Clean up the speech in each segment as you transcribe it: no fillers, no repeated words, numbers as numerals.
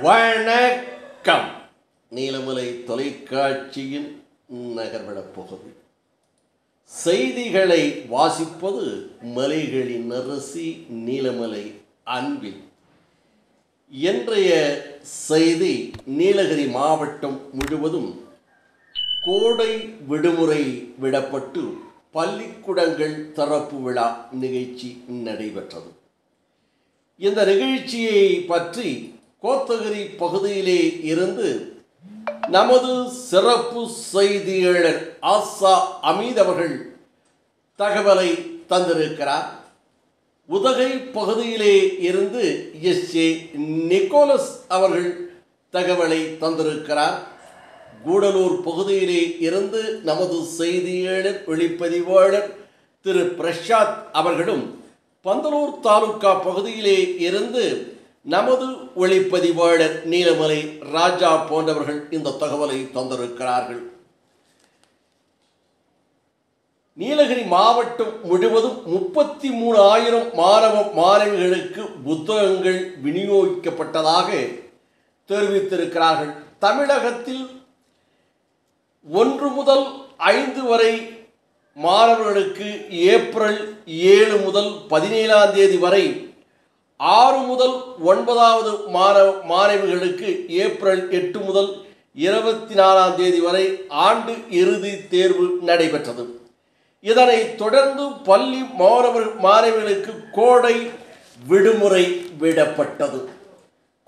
வணக்கம். நீலமலை தொலைக்காட்சியின் நகர்வடப் பகுதி செய்திகளை வாசிப்பது மலைகளின் அரசி நீலமலை அன்பில். இன்றைய செய்தி நீலகிரி மாவட்டம் முழுவதும் கோடை விடுமுறை விடப்பட்டு பள்ளிக்கூடங்கள் திறப்பு விழா நிகழ்ச்சி நடைபெற்றது. இந்த நிகழ்ச்சியை பற்றி கோத்தகிரி பகுதியிலே இருந்து நமது சிறப்பு செய்தியாளர் ஆசா அமீத் அவர்கள் தகவலை தந்திருக்கிறார். உதகை பகுதியிலே இருந்து எஸ்.ஏ. நிக்கோலஸ் அவர்கள் தகவலை தந்திருக்கிறார். கூடலூர் பகுதியிலே இருந்து நமது செய்தியாளர் ஒளிப்பதிவாளர் திரு பிரசாத் அவர்களும், பந்தலூர் தாலுகா பகுதியிலே இருந்து நமது ஒளிப்பதிவாளர் நீலமலை ராஜா போன்றவர்கள் இந்த தகவலை தந்திருக்கிறார்கள். நீலகிரி மாவட்டம் முழுவதும் 33,000 மாணவ மாணவிகளுக்கு புத்தகங்கள் விநியோகிக்கப்பட்டதாக தெரிவித்திருக்கிறார்கள். தமிழகத்தில் 1 முதல் 5 வரை மாணவர்களுக்கு ஏப்ரல் 7 முதல் 17ஆம் தேதி வரை, 6 முதல் 9வது மாணவிகளுக்கு ஏப்ரல் 8 முதல் 24ஆம் தேதி வரை ஆண்டு இறுதி தேர்வு நடைபெற்றது. இதனைத் தொடர்ந்து பள்ளி மாணவிகளுக்கு கோடை விடுமுறை விடப்பட்டது.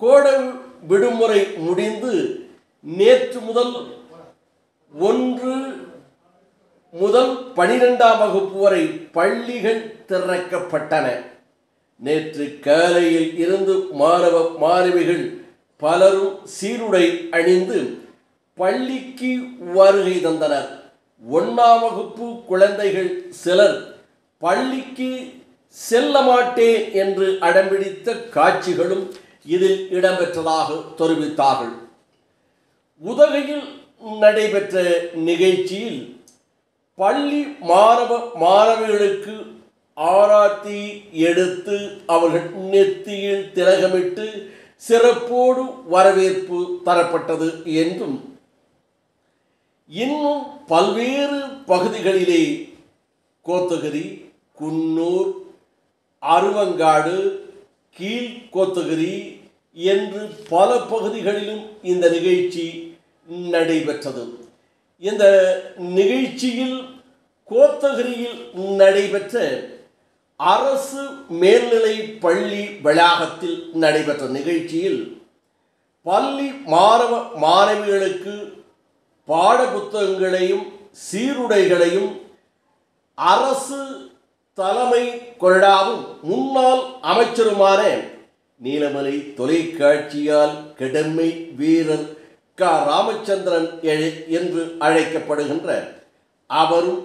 கோடை விடுமுறை முடிந்து நேற்று முதல் 1 முதல் 12ஆம் வகுப்பு வரை பள்ளிகள் திறக்கப்பட்டன. நேற்று காலையில் இருந்து மாணவ மாணவிகள் பலரும் சீருடை அணிந்து பள்ளிக்கு வருகை தந்தனர். 1ஆம் வகுப்பு குழந்தைகள் சிலர் பள்ளிக்கு செல்ல மாட்டேன் என்று அடம்பிடித்த காட்சிகளும் இதில் இடம்பெற்றதாக தெரிவித்தார்கள். உதகையில் நடைபெற்ற நிகழ்ச்சியில் பள்ளி மாணவ மாணவிகளுக்கு ஆராத்தி எடுத்து அவர்கள் நெத்தியில் திலகமிட்டு சிறப்போடு வரவேற்பு தரப்பட்டது என்றும், இன்னும் பல்வேறு பகுதிகளிலே கோத்தகிரி, குன்னூர், அருவங்காடு, கீழ் கோத்தகிரி என்று பல பகுதிகளிலும் இந்த நிகழ்ச்சி நடைபெற்றது. இந்த நிகழ்ச்சியில் கோத்தகிரியில் நடைபெற்ற அரசு மேல்நிலை பள்ளி வளாகத்தில் நடைபெற்ற நிகழ்ச்சியில் பள்ளி மாணவ மாணவிகளுக்கு பாட புத்தகங்களையும் சீருடைகளையும் அரசு தலைமை கொறடாவும் முன்னாள் அமைச்சருமான நீலமலை தொலைக்காட்சியால் கடமை வீரர் க. ராமச்சந்திரன் என்று அழைக்கப்படுகின்ற அவரும்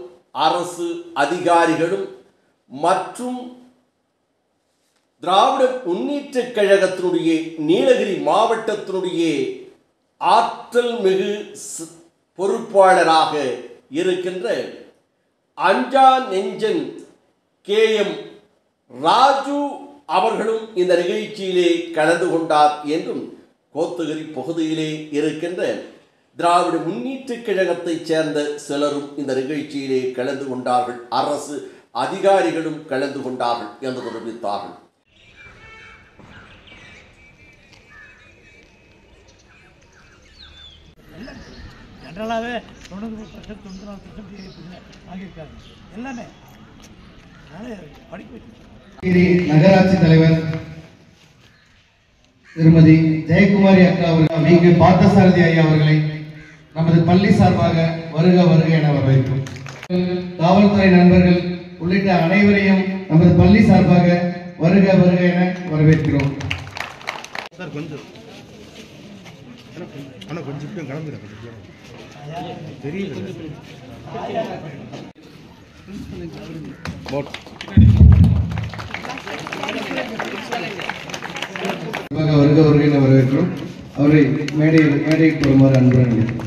அரசு அதிகாரிகளும் மற்றும் திராவிட முன்னேற்றக் கழகத்தினுடைய நீலகிரி மாவட்டத்தினுடைய ஆற்றல் மிகு பொறுப்பாளராக இருக்கின்ற அஞ்சா நெஞ்சன் K.M. ராஜு அவர்களும் இந்த நிகழ்ச்சியிலே கலந்து கொண்டார் என்றும், கோத்தகிரி பகுதியிலே இருக்கின்ற திராவிட முன்னேற்றக் கழகத்தைச் சேர்ந்த சிலரும் இந்த நிகழ்ச்சியிலே கலந்து கொண்டார்கள். அரசு அதிகாரிகளும் கலந்து கொண்டார்கள் என்று தெரிவித்தார்கள். ஜெனரலாகவே 90% வாங்கியிருக்காங்க எல்லாமே. படிக்க நகராட்சி தலைவர் திருமதி ஜெயக்குமாரி அக்கா அவர்கள், நீங்க பார்த்தசாரதி ஐயா அவர்களை நமது பள்ளி சார்பாக வருக வருக என வரவேற்கிறோம். காவல்துறை நண்பர்கள் உள்ளிட்ட அனைவரையும் நமது பள்ளி சார்பாக வருக வருக என வரவேற்கிறோம். வருக வருக என வரவேற்கிறோம். அவரை மேடைக்கு வருமாறு அன்புடன் நினைக்கிறோம்.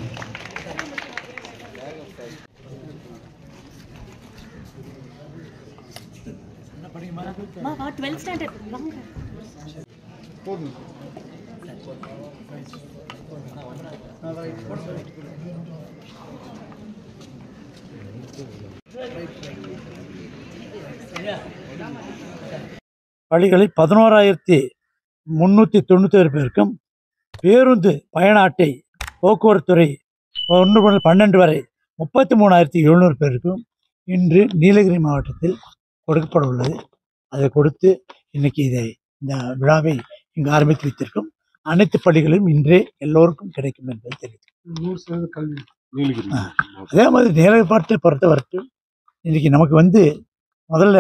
Ma, 12th standard. பள்ளிகளில் 11,391 பேருக்கும் பேருந்து பயண அட்டை போக்குவரத்துறை 1 முதல் 12 வரை 33,700 பேருக்கும் இன்று நீலகிரி மாவட்டத்தில் கொடுக்கப்பட உள்ளது. அதை கொடுத்து இன்னைக்கு இந்த விழாவை இங்கு ஆரம்பித்து வைத்திருக்கும். அனைத்து பள்ளிகளிலும் இன்றே எல்லோருக்கும் கிடைக்கும் என்பது தெரியும். 100% கல்வி நீலகிரி. அதே மாதிரி நீலகிரி பொறுத்த வரைக்கும் இன்னைக்கு நமக்கு முதல்ல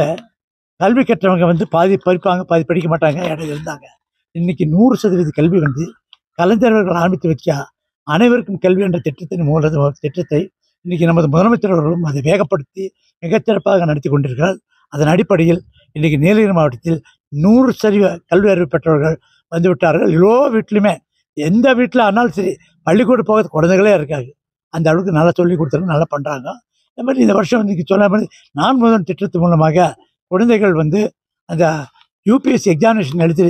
கல்வி கற்றவங்க பாதி படிப்பாங்க, பாதி படிக்க மாட்டாங்க, இடையில இருந்தாங்க. இன்னைக்கு 100% கல்வி கலைஞர்கள் ஆரம்பித்து வைக்க அனைவருக்கும் கல்வி என்ற திட்டத்தை இன்னைக்கு நமது முதலமைச்சர் அவர்களும் அதை வேகப்படுத்தி மிகச்சிறப்பாக நடத்தி கொண்டிருக்கிறார். அதன் அடிப்படையில் இன்னைக்கு நீலகிரி மாவட்டத்தில் 100% கல்வி அறிவு பெற்றவர்கள் வந்துவிட்டார்கள். எல்லோ வீட்லையுமே எந்த வீட்டில் ஆனாலும் சரி பள்ளிக்கூடம் போக குழந்தைகளே இருக்காங்க. அந்த அளவுக்கு நல்லா சொல்லி கொடுத்துருங்க, நல்லா பண்ணுறாங்க. அது மாதிரி இந்த வருஷம் இன்றைக்கி சொன்ன மாதிரி நான் முதல் திட்டத்து மூலமாக குழந்தைகள் அந்த யூபிஎஸ்சி எக்ஸாமினேஷன் எழுதி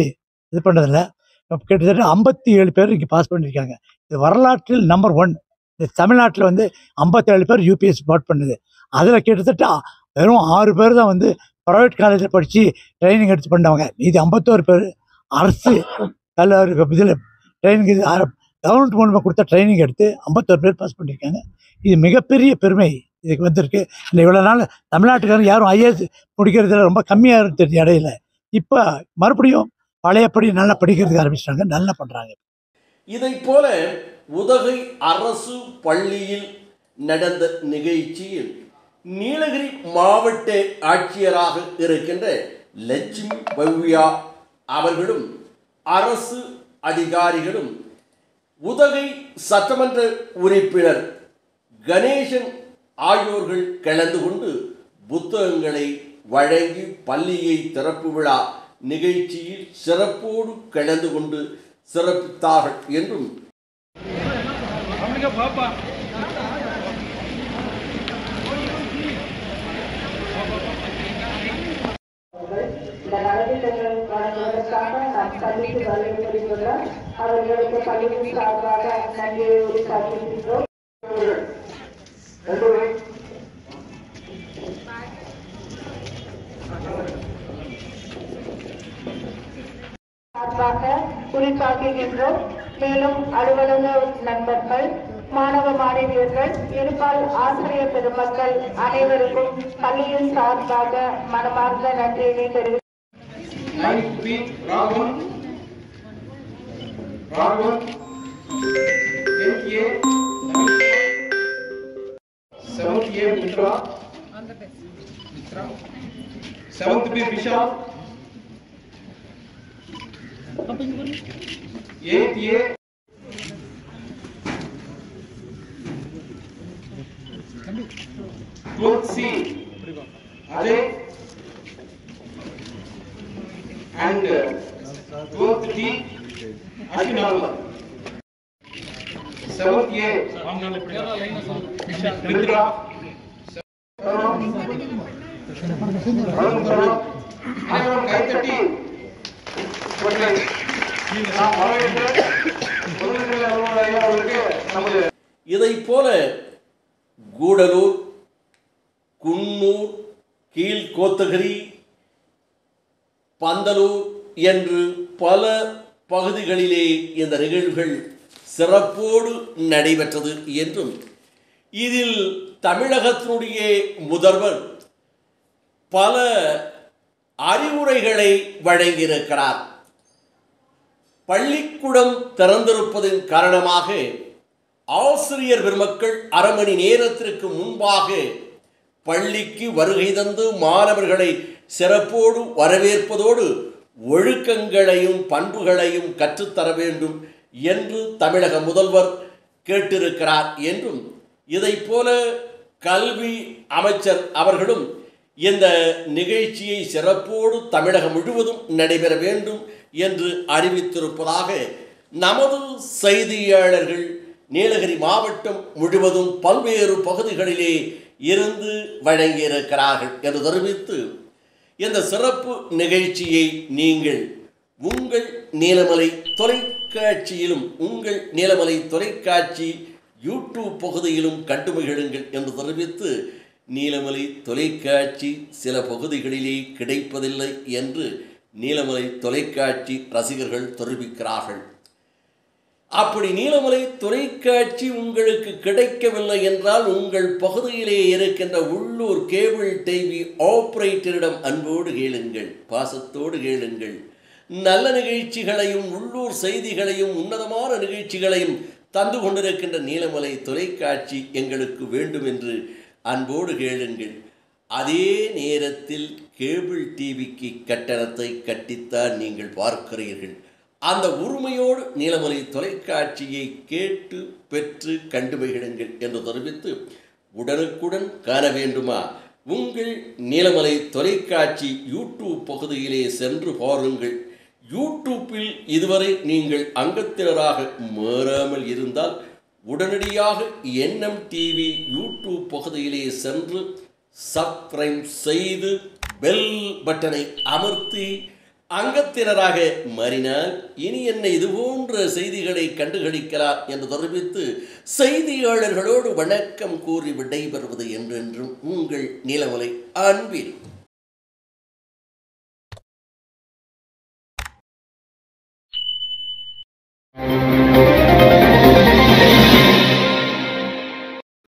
இது பண்ணதில்ல கிட்டத்தட்ட 57 பேர் இங்கே பாஸ் பண்ணியிருக்காங்க. இது வரலாற்றில் நம்பர் 1. இந்த தமிழ்நாட்டில் 57 பேர் யூபிஎஸ்சி பாஸ் பண்ணுது. அதில் கிட்டத்தட்ட வெறும் 6 பேர் தான் ப்ரைவேட் காலேஜில் படித்து ட்ரைனிங் எடுத்து பண்ணவங்க. இது 51 பேர் அரசு இதில் ட்ரைனிங் கவர்மெண்ட் மூலமாக கொடுத்த ட்ரைனிங் எடுத்து 51 பேர் பாஸ் பண்ணியிருக்காங்க. இது மிகப்பெரிய பெருமை இதுக்கு வந்திருக்கு. இல்லை இவ்வளோ நாள் தமிழ்நாட்டுக்காரங்க யாரும் ஐஏஎஸ் முடிக்கிறதுல ரொம்ப கம்மியாக தெரிஞ்ச இடையில இப்போ மறுபடியும் பழையபடி நல்லா படிக்கிறதுக்கு ஆரம்பிச்சிட்டாங்க, நல்லா பண்ணுறாங்க. இதை போல உதகை அரசு பள்ளியில் நடந்த நிகழ்ச்சியில் நீலகிரி மாவட்ட ஆட்சியராக இருக்கின்ற லட்சுமி பவ்யா அவர்களும் அரசு அதிகாரிகளும் உதகை சட்டமன்ற உறுப்பினர் கணேசன் ஆகியோர்கள் கலந்து கொண்டு புத்தகங்களை வழங்கி பள்ளியை திறப்பு விழா நிகழ்ச்சியில் சிறப்போடு கலந்து கொண்டு சிறப்பித்தார்கள் என்றும் அவர்களுக்கு பள்ளியின் சார்பாக நன்றியை உரித்தாக்குகின்றோம். குறிப்பாக்குகின்றோம். மேலும் அலுவலக நண்பர்கள், மாணவ மாணவியர்கள், இருபால் ஆசிரியர் பெருமக்கள் அனைவருக்கும் பள்ளியின் சார்பாக மனமார்ந்த நன்றியினை தெரிவித்துள்ளோம். and 12th D Ashwinama 7th A Mitra அனைவரும் கைத்தட்டி இதை போல கூடலூர், குன்னூர், கீழ்கோத்தகிரி, பந்தலூர் என்று பல பகுதிகளிலே இந்த நிகழ்வுகள் சிறப்போடு நடைபெற்றது என்றும் இதில் தமிழகத்தினுடைய முதல்வர் பல அறிவுரைகளை வழங்கியிருக்கிறார். பள்ளிக்கூடம் திறந்திருப்பதன் காரணமாக ஆசிரியர் பெருமக்கள் அரை மணி நேரத்திற்கு முன்பாக பள்ளிக்கு வருகை தந்து மாணவர்களை சிறப்போடு வரவேற்பதோடு ஒழுக்கங்களையும் பண்புகளையும் கற்றுத்தர வேண்டும் என்று தமிழக முதல்வர் கேட்டிருக்கிறார் என்றும் இதை போல கல்வி அமைச்சர் அவர்களும் இந்த நிகழ்ச்சியை சிறப்போடு தமிழகம் முழுவதும் நடைபெற வேண்டும் என்று அறிவித்திருப்பதாக நமது செய்தியாளர்கள் நீலகிரி மாவட்டம் முழுவதும் பல்வேறு பகுதிகளிலே இருந்து வழங்கியிருக்கிறார்கள் என்று தெரிவித்து இந்த சிறப்பு நிகழ்ச்சியை நீங்கள் உங்கள் நீலமலை தொலைக்காட்சி தொலைக்காட்சியிலும் உங்கள் நீலமலை தொலைக்காட்சி யூடியூப் பகுதியிலும் கண்டு மகிழுங்கள் என்று தெரிவித்து, நீலமலை தொலைக்காட்சி சில பகுதிகளிலே கிடைப்பதில்லை என்று நீலமலை தொலைக்காட்சி ரசிகர்கள் தெரிவிக்கிறார்கள். அப்படி நீலமலை தொலைக்காட்சி உங்களுக்கு கிடைக்கவில்லை என்றால் உங்கள் பகுதியிலே இருக்கின்ற உள்ளூர் கேபிள் டிவி ஆபரேட்டரிடம் அன்போடு கேளுங்கள், பாசத்தோடு கேளுங்கள். நல்ல நிகழ்ச்சிகளையும் உள்ளூர் செய்திகளையும் உன்னதமான நிகழ்ச்சிகளையும் தந்து கொண்டிருக்கின்ற நீலமலை தொலைக்காட்சி எங்களுக்கு வேண்டும் என்று அன்போடு கேளுங்கள். அதே நேரத்தில் கேபிள் டிவிக்கு கட்டணத்தை கட்டித்தான் நீங்கள் பார்க்கிறீர்கள். அந்த உரிமையோடு நீலமலை தொலைக்காட்சியை கேட்டு பெற்று கண்டு மகிழுங்கள் என்று தெரிவித்து, உடனுக்குடன் காண வேண்டுமா? உங்கள் நீலமலை தொலைக்காட்சி யூடியூப் பகுதியிலே சென்று பாருங்கள். யூடியூப்பில் இதுவரை நீங்கள் அங்கத்தினராக மாறாமல் இருந்தால் உடனடியாக NMTV யூடியூப் பகுதியிலே சென்று சப்ஸ்கிரைப் செய்து பெல் பட்டனை அமர்த்தி அங்கத்தினராக மாறினால் இனி என்ன இதுபோன்ற செய்திகளை கண்டுகளிக்கலாம் என்று தெரிவித்து, செய்தியாளர்களோடு வணக்கம் கூறி விடைபெறுவது என்றென்றும் உங்கள் நீலமலை அன்பில்.